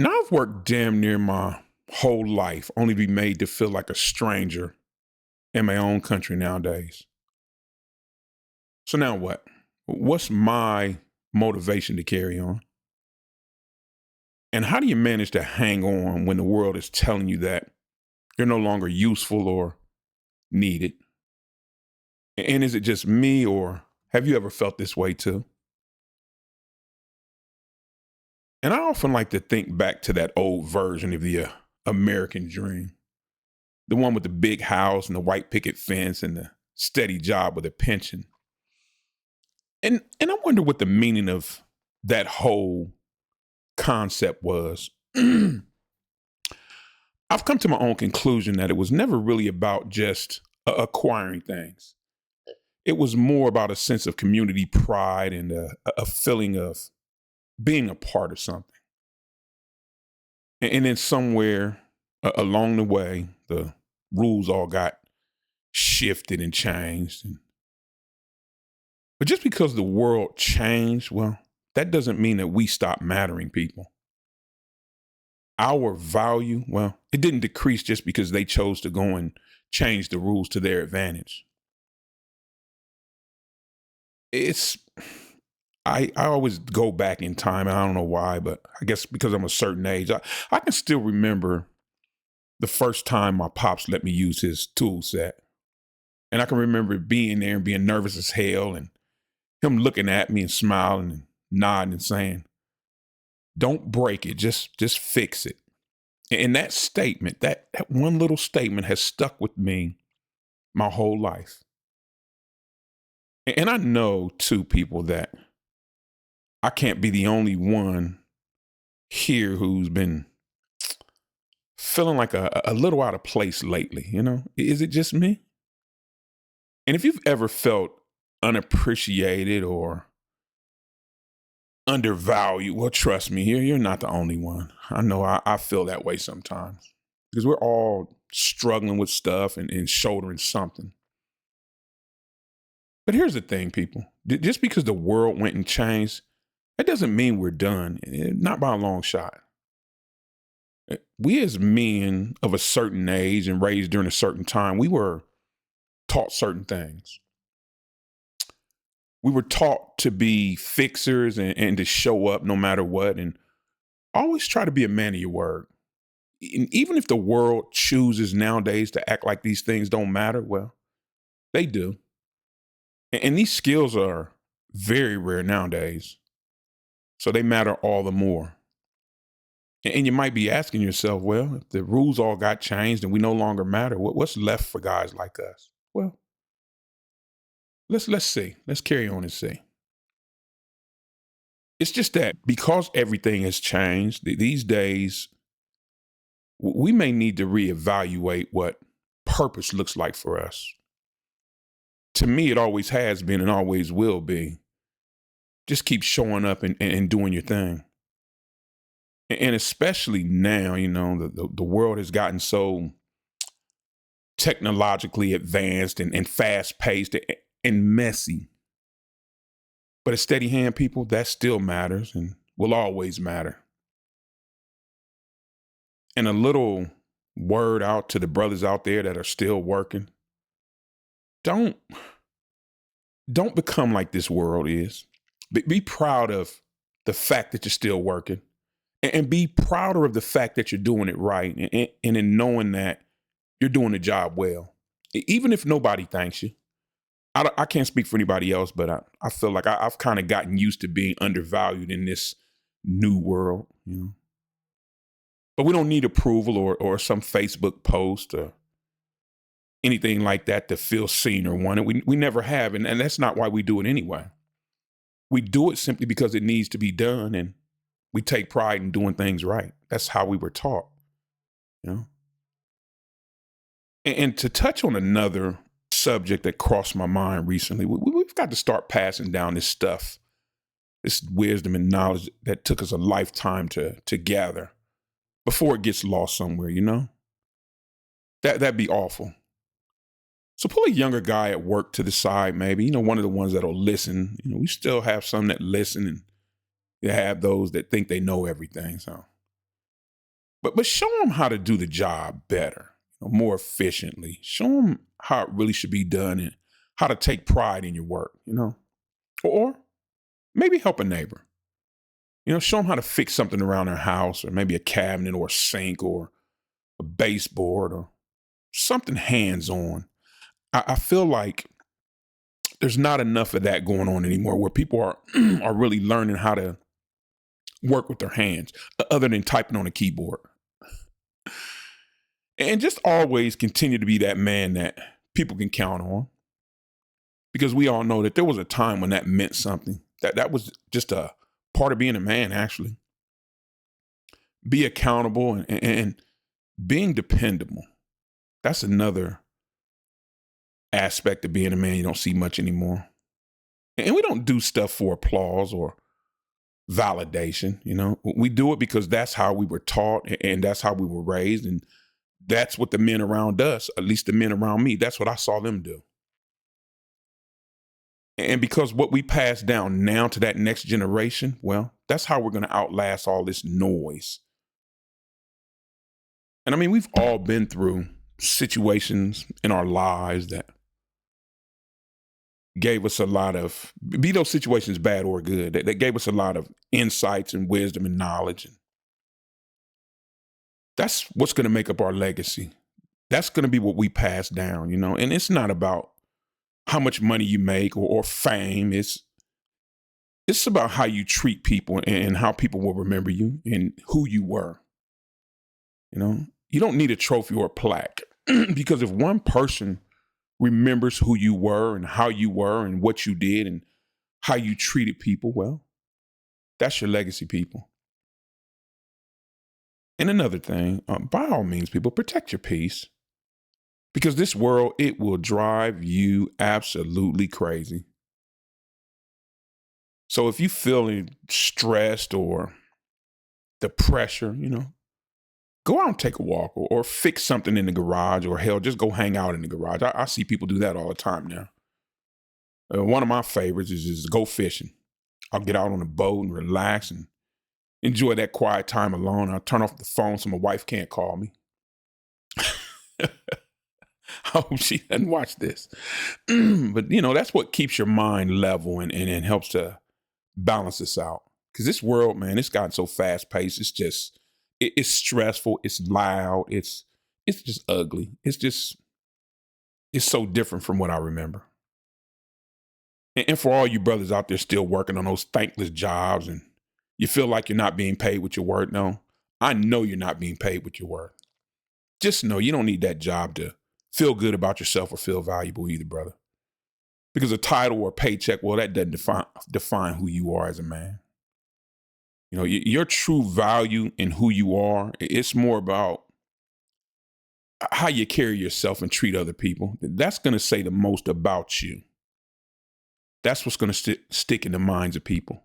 Now, I've worked damn near my whole life only to be made to feel like a stranger in my own country nowadays. So now what? What's my motivation to carry on? And how do you manage to hang on when the world is telling you that you're no longer useful or needed? And is it just me, or have you ever felt this way too? And I often like to think back to that old version of the American dream, the one with the big house and the white picket fence and the steady job with a pension. And I wonder what the meaning of that whole concept was. I've come to my own conclusion that it was never really about just acquiring things. It was more about a sense of community pride and a feeling of being a part of something. And then somewhere along the way, the rules all got shifted and changed. But just because the world changed, well, that doesn't mean that we stop mattering, people. Our value, well, it didn't decrease just because they chose to go and change the rules to their advantage. It's, I always go back in time, and I don't know why, but I guess because I'm a certain age, I can still remember the first time my pops let me use his tool set. And I can remember being there and being nervous as hell, and him looking at me and smiling and nodding and saying, "Don't break it, just fix it." And that statement, that one little statement has stuck with me my whole life. And I know too, people, that I can't be the only one here who's been feeling like a little out of place lately. Is it just me? And if you've ever felt unappreciated or undervalued, well, trust me, you're not the only one. I know I feel that way sometimes because we're all struggling with stuff and shouldering something. But here's the thing, people. Just because the world went and changed, that doesn't mean we're done. Not by a long shot. We as men of a certain age and raised during a certain time, we were taught certain things. We were taught to be fixers and to show up no matter what, and always try to be a man of your word. And even if the world chooses nowadays to act like these things don't matter, well, they do. And these skills are very rare nowadays, so they matter all the more. And you might be asking yourself, well, if the rules all got changed and we no longer matter, what's left for guys like us? Well, let's see. Let's carry on and see. It's just that because everything has changed these days, we may need to reevaluate what purpose looks like for us. To me, it always has been and always will be. Just keep showing up and doing your thing. And especially now, the world has gotten so technologically advanced and fast paced and messy. But a steady hand, people, that still matters and will always matter. And a little word out to the brothers out there that are still working. Don't become like this world is. Be proud of the fact that you're still working, and be prouder of the fact that you're doing it right, and in knowing that you're doing the job well, even if nobody thanks you. I can't speak for anybody else, but I feel like I've kind of gotten used to being undervalued in this new world. But we don't need approval or some Facebook post or anything like that to feel seen or wanted. We never have, and that's not why we do it anyway. We do it simply because it needs to be done, and we take pride in doing things right. That's how we were taught. you know. And to touch on another subject that crossed my mind recently, we've got to start passing down this stuff, this wisdom and knowledge that took us a lifetime to gather before it gets lost somewhere. That'd be awful. So pull a younger guy at work to the side, maybe, one of the ones that'll listen. We still have some that listen, and you have those that think they know everything. So But show them how to do the job better, more efficiently. Show them how it really should be done and how to take pride in your work. Or maybe help a neighbor. Show them how to fix something around their house, or maybe a cabinet or a sink or a baseboard or something hands-on. I feel like there's not enough of that going on anymore, where people are are really learning how to work with their hands other than typing on a keyboard. And just always continue to be that man that people can count on, because we all know that there was a time when that meant something. That was just a part of being a man, actually. Be accountable and being dependable. That's another aspect of being a man you don't see much anymore. And we don't do stuff for applause or validation. We do it because that's how we were taught and that's how we were raised. And that's what the men around us, at least the men around me, that's what I saw them do. And because what we pass down now to that next generation, well, that's how we're going to outlast all this noise. And I mean, we've all been through situations in our lives that gave us a lot of, be those situations bad or good, that gave us a lot of insights and wisdom and knowledge. And that's what's going to make up our legacy. That's going to be what we pass down, and it's not about how much money you make or fame. It's about how you treat people and how people will remember you and who you were. You don't need a trophy or a plaque because if one person remembers who you were and how you were and what you did and how you treated people, well, that's your legacy, people. And another thing, by all means, people, protect your peace, because this world, it will drive you absolutely crazy. So if you're feeling stressed or the pressure, go out and take a walk or fix something in the garage, or hell, just go hang out in the garage. I see people do that all the time now. One of my favorites is go fishing. I'll get out on a boat and relax and enjoy that quiet time alone. I'll turn off the phone so my wife can't call me. I hope she doesn't watch this. But, that's what keeps your mind level and helps to balance this out. Because this world, man, it's gotten so fast paced. It's just, it's stressful. It's loud. It's just ugly. It's so different from what I remember. And for all you brothers out there still working on those thankless jobs and you feel like you're not being paid with your word, no, I know you're not being paid with your word. Just know you don't need that job to feel good about yourself or feel valuable either, brother. Because a title or a paycheck, well, that doesn't define who you are as a man. Your true value in who you are, it's more about how you carry yourself and treat other people. That's going to say the most about you. That's what's going to stick in the minds of people.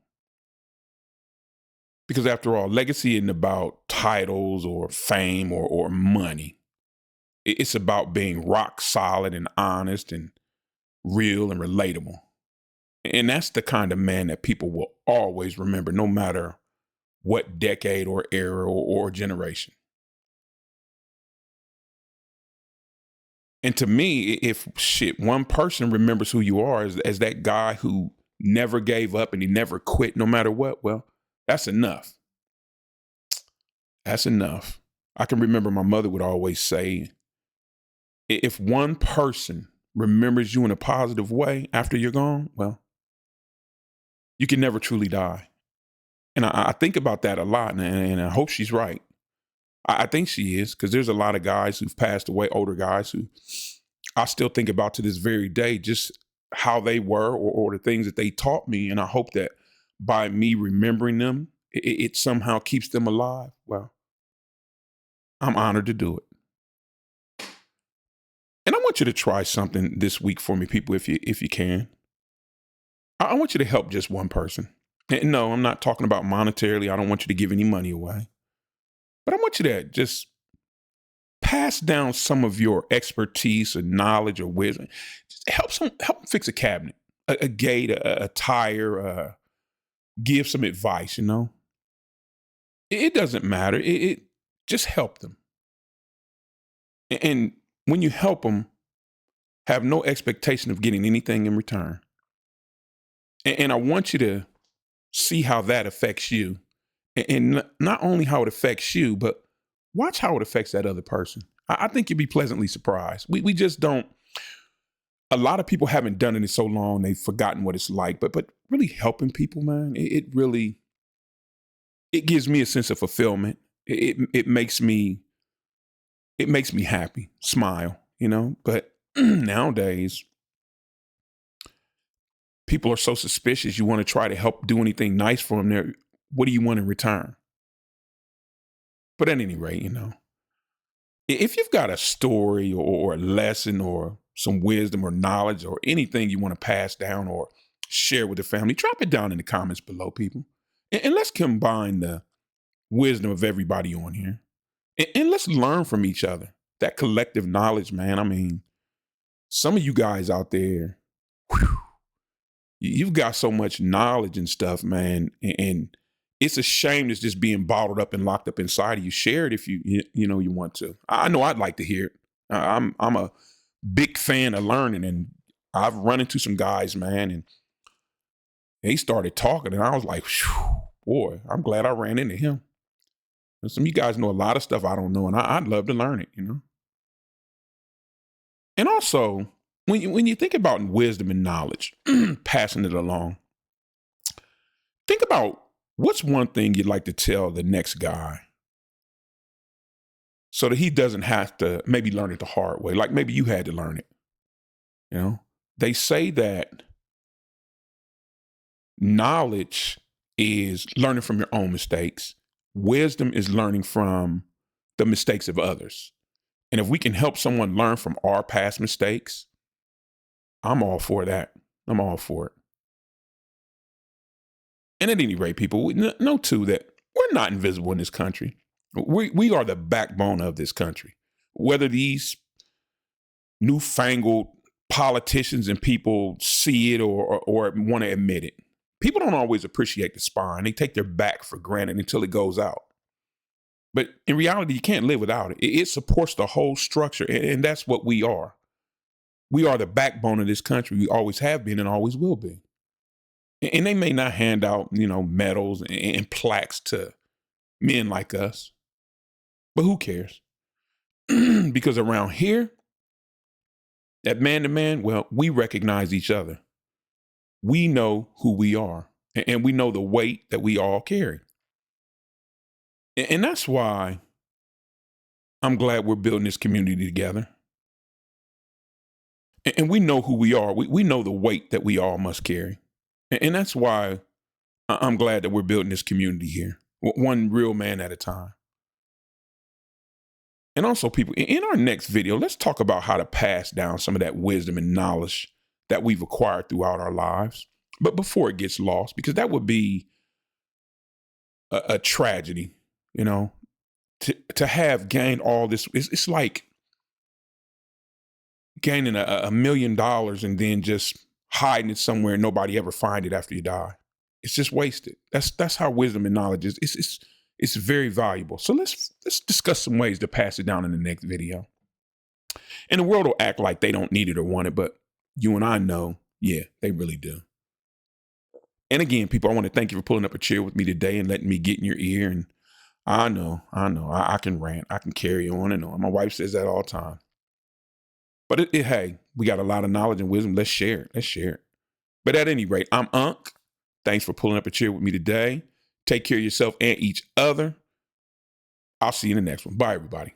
Because after all, legacy isn't about titles or fame or money. It's about being rock solid and honest and real and relatable. And that's the kind of man that people will always remember, no matter what decade or era or generation. And to me, if one person remembers who you are as that guy who never gave up and he never quit no matter what, well, that's enough. That's enough. I can remember my mother would always say, if one person remembers you in a positive way after you're gone, well, you can never truly die. And I think about that a lot, and I hope she's right. I think she is, because there's a lot of guys who've passed away, older guys who I still think about to this very day, just how they were or the things that they taught me. And I hope that by me remembering them, it somehow keeps them alive. Well, I'm honored to do it. And I want you to try something this week for me, people, if you can. I want you to help just one person. And no, I'm not talking about monetarily. I don't want you to give any money away. But I want you to just pass down some of your expertise or knowledge or wisdom. Just help fix a cabinet, a gate, a tire, give some advice, It doesn't matter. just help them. And when you help them, have no expectation of getting anything in return. And I want you to see how that affects you. And not only how it affects you, but watch how it affects that other person. I think you'll be pleasantly surprised. We just don't. A lot of people haven't done it in so long, they've forgotten what it's like. But really helping people, man, it really, it gives me a sense of fulfillment. It makes me happy, smile, But nowadays, people are so suspicious. You want to try to help do anything nice for them. What do you want in return? But at any rate, if you've got a story or a lesson or some wisdom or knowledge or anything you want to pass down or share with the family, drop it down in the comments below, people. And let's combine the wisdom of everybody on here. And let's learn from each other. That collective knowledge, man. I mean, some of you guys out there, whew, you've got so much knowledge and stuff, man. And it's a shame it's just being bottled up and locked up inside of you. Share it if you want to. I know I'd like to hear it. I'm a big fan of learning, and I've run into some guys, man, and they started talking, and I was like, boy, I'm glad I ran into him. And some of you guys know a lot of stuff I don't know, and I'd love to learn it, And also, when you think about wisdom and knowledge, passing it along, think about what's one thing you'd like to tell the next guy so that he doesn't have to maybe learn it the hard way, like maybe you had to learn it. They say that knowledge is learning from your own mistakes. Wisdom is learning from the mistakes of others. And if we can help someone learn from our past mistakes, I'm all for that. I'm all for it. And at any rate, people, know too that we're not invisible in this country. We are the backbone of this country. Whether these newfangled politicians and people see it or want to admit it, people don't always appreciate the spine. They take their back for granted until it goes out. But in reality, you can't live without it. It supports the whole structure, and that's what we are. We are the backbone of this country. We always have been and always will be. And they may not hand out, medals and plaques to men like us, but who cares? Because around here, at man to man, well, we recognize each other. We know who we are, and we know the weight that we all carry. And that's why I'm glad we're building this community together. And we know who we are. We know the weight that we all must carry. And that's why I'm glad that we're building this community here, one real man at a time. And also, people, in our next video, let's talk about how to pass down some of that wisdom and knowledge that we've acquired throughout our lives, but before it gets lost, because that would be a tragedy, to have gained all this. It's like gaining $1 million and then just hiding it somewhere and nobody ever find it after you die. It's just wasted. That's how wisdom and knowledge is. It's very valuable. So let's discuss some ways to pass it down in the next video. And the world will act like they don't need it or want it, but you and I know, yeah, they really do. And again, people, I want to thank you for pulling up a chair with me today and letting me get in your ear. And I know, I can rant, I can carry on and on. My wife says that all the time. But hey, we got a lot of knowledge and wisdom. Let's share it. But at any rate, I'm Unc. Thanks for pulling up a chair with me today. Take care of yourself and each other. I'll see you in the next one. Bye, everybody.